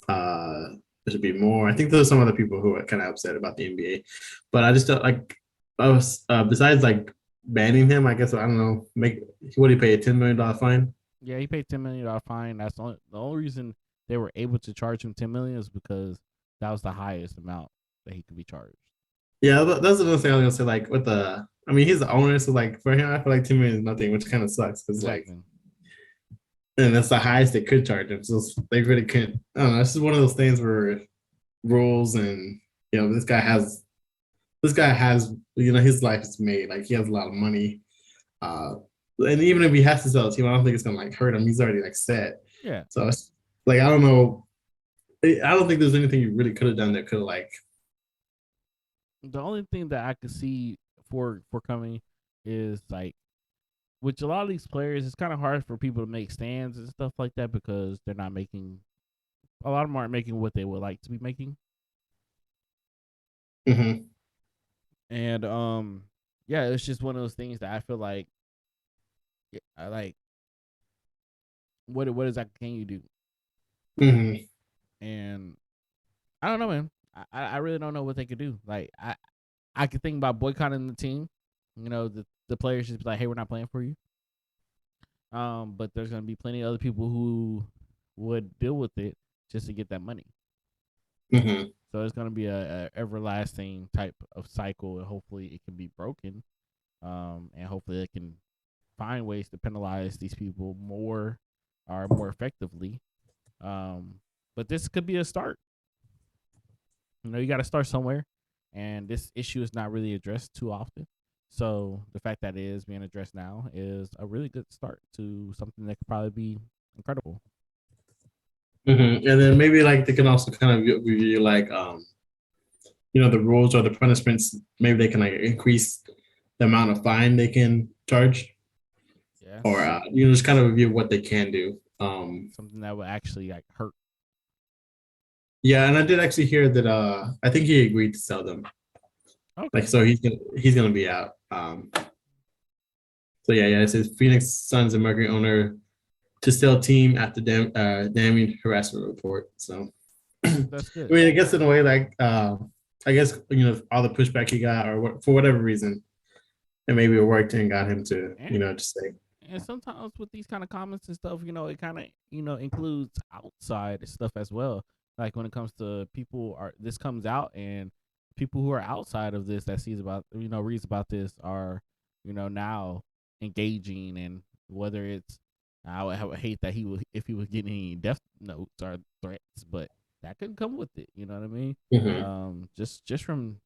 there should be more. I think there's some other people who are kind of upset about the NBA, but I just don't like. Besides like banning him, I guess I don't know. What do you pay, a $10 million fine? Yeah, he paid $10 million fine. That's the only reason they were able to charge him $10 million is because that was the highest amount that he could be charged. Yeah, that's another thing I was gonna say. Like he's the owner, so like for him, I feel like $10 million is nothing, which kind of sucks because exactly. and that's the highest they could charge him. So they really couldn't. I don't know. It's just one of those things where rules and this guy has his life is made. Like he has a lot of money. And even if he has to sell a team, I don't think it's gonna like hurt him. He's already like set. Yeah. So it's like I don't know. I don't think there's anything you really could have done that could have like. The only thing that I could see for coming is like, which a lot of these players, it's kind of hard for people to make stands and stuff like that because they're not making. A lot of them aren't making what they would like to be making. Mm-hmm. And yeah, it's just one of those things that I feel like, I like. What exactly can you do? Mm-hmm. And I don't know, man. I really don't know what they could do. Like I could think about boycotting the team. The players just be like, hey, we're not playing for you. But there's gonna be plenty of other people who would deal with it just to get that money. Mm-hmm. So it's gonna be a everlasting type of cycle, and hopefully it can be broken. And hopefully they can find ways to penalize these people more effectively. But this could be a start. You got to start somewhere, and this issue is not really addressed too often. So the fact that it is being addressed now is a really good start to something that could probably be incredible. Mm-hmm. And then maybe like they can also kind of review like the rules or the punishments. Maybe they can like increase the amount of fine they can charge. Yeah. Or just kind of review what they can do. Something that would actually like hurt. Yeah, and I did actually hear that I think he agreed to sell them. Okay. Like so he's gonna be out. So yeah, it says Phoenix Suns and Mercury owner to sell team after damning harassment report. So that's good. I mean, I guess in a way, like I guess all the pushback he got, or for whatever reason, and maybe it worked and got him to to say. And sometimes with these kind of comments and stuff, it kind of includes outside stuff as well. Like when it comes to this comes out, and people who are outside of this that reads about this are now engaging, and whether it's I would hate that if he was getting any death notes or threats, but that could come with it. You know what I mean? Mm-hmm. Just from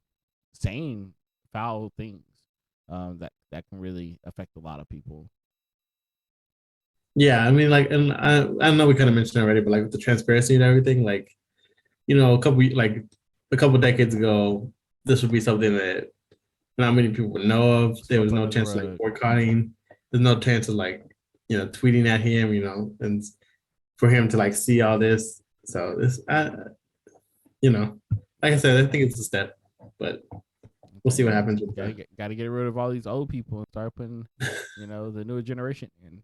saying foul things, that can really affect a lot of people. Yeah, I mean, like, and I know we kind of mentioned already, but like with the transparency and everything, like, a couple decades ago, this would be something that not many people would know of. There was no chance of like boycotting. There's no chance of like, tweeting at him, and for him to like see all this. So this, like I said, I think it's a step, but we'll see what happens with that. Got to get rid of all these old people and start putting, the newer generation in.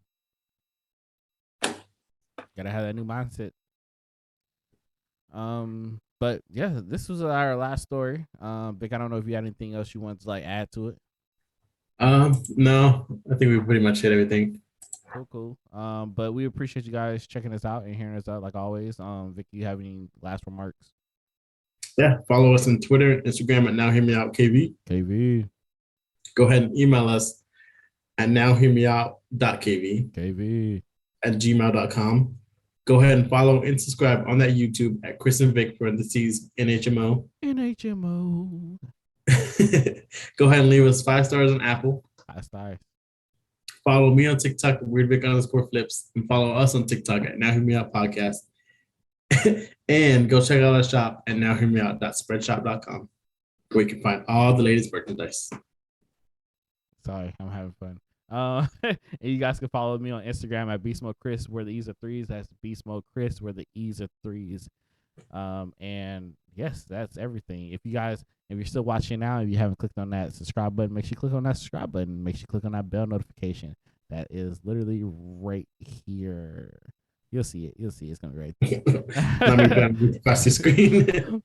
Got to have that new mindset. But yeah, this was our last story. Vic, I don't know if you had anything else you want to like add to it. No, I think we pretty much hit everything. Cool. But we appreciate you guys checking us out and hearing us out like always. Vic, you have any last remarks? Yeah, follow us on Twitter, Instagram at nowhearmeout.kv. KV. Go ahead and email us at nowhearmeout.kv. KV. at gmail.com. Go ahead and follow and subscribe on that YouTube at Chris and Vic _NHMO. NHMO. Go ahead and leave us 5 stars on Apple. 5 stars. Follow me on TikTok at WeirdVic_flips and follow us on TikTok at Now Hear Me Out Podcast. And go check out our shop at nowhearmeout.spreadshop.com where you can find all the latest merchandise. Sorry, I'm having fun. And you guys can follow me on Instagram at BeastModeChris where the E's are 3s. That's BeastModeChris where the E's are 3s. And yes, that's everything. If you're still watching now, if you haven't clicked on that subscribe button, make sure you click on that subscribe button. Make sure you click on that bell notification. That is literally right here. You'll see it. It's gonna be right there. Let me across the screen.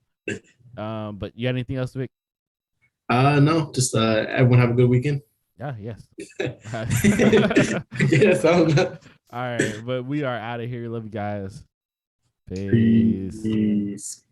But you got anything else, Vic? No, just everyone have a good weekend. Yeah, yes. Yes, I don't know. All right, but we are out of here. Love you guys. Peace.